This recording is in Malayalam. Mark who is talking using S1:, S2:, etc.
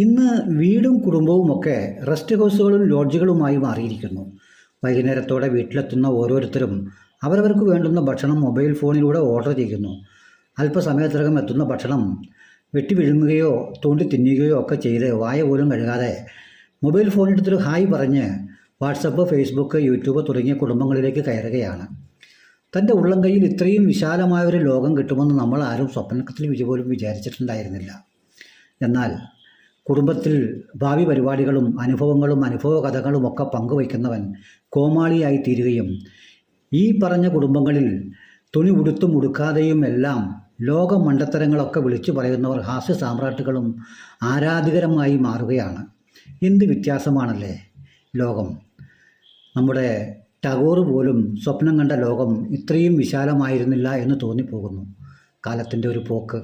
S1: ഇന്ന് വീടും കുടുംബവുമൊക്കെ റെസ്റ്റ് ഹൗസുകളും ലോഡ്ജുകളുമായി മാറിയിരിക്കുന്നു. വൈകുന്നേരത്തോടെ വീട്ടിലെത്തുന്ന ഓരോരുത്തരും അവരവർക്ക് വേണ്ടുന്ന ഭക്ഷണം മൊബൈൽ ഫോണിലൂടെ ഓർഡർ ചെയ്യുന്നു. അല്പസമയത്തിനകം എത്തുന്ന ഭക്ഷണം വെട്ടി വിഴുങ്ങുകയോ തോണ്ടി തിന്നുകയോ ഒക്കെ ചെയ്ത് വായ പോലും കഴുകാതെ മൊബൈൽ ഫോണെടുത്തൊരു ഹായ് പറഞ്ഞ് വാട്സപ്പ്, ഫേസ്ബുക്ക്, യൂട്യൂബ് തുടങ്ങിയ കുടുംബങ്ങളിലേക്ക് കയറുകയാണ്. തൻ്റെ ഉള്ളം കയ്യിൽ ഇത്രയും വിശാലമായൊരു ലോകം കിട്ടുമെന്ന് നമ്മൾ ആരും സ്വപ്നത്തിൽ പോലും വിചാരിച്ചിട്ടുണ്ടായിരുന്നില്ല. എന്നാൽ കുടുംബത്തിൽ ഭാവി പരിപാടികളും അനുഭവങ്ങളും അനുഭവ കഥകളും ഒക്കെ പങ്കുവയ്ക്കുന്നവൻ കോമാളിയായി തീരുകയും ഈ പറഞ്ഞ കുടുംബങ്ങളിൽ തുണി ഉടുത്തും ഉടുക്കാതെയും എല്ലാം ലോക മണ്ടത്തരങ്ങളൊക്കെ വിളിച്ചു പറയുന്നവർ ഹാസ്യ സാമ്രാട്ടുകളും ആരാധകരമായി മാറുകയാണ്. എന്ത് വ്യത്യാസമാണല്ലേ ലോകം! നമ്മുടെ ടാഗോർ പോലും സ്വപ്നം കണ്ട ലോകം ഇത്രയും വിശാലമായിരുന്നില്ല എന്ന് തോന്നിപ്പോകുന്നു. കാലത്തിൻ്റെ ഒരു പോക്ക്.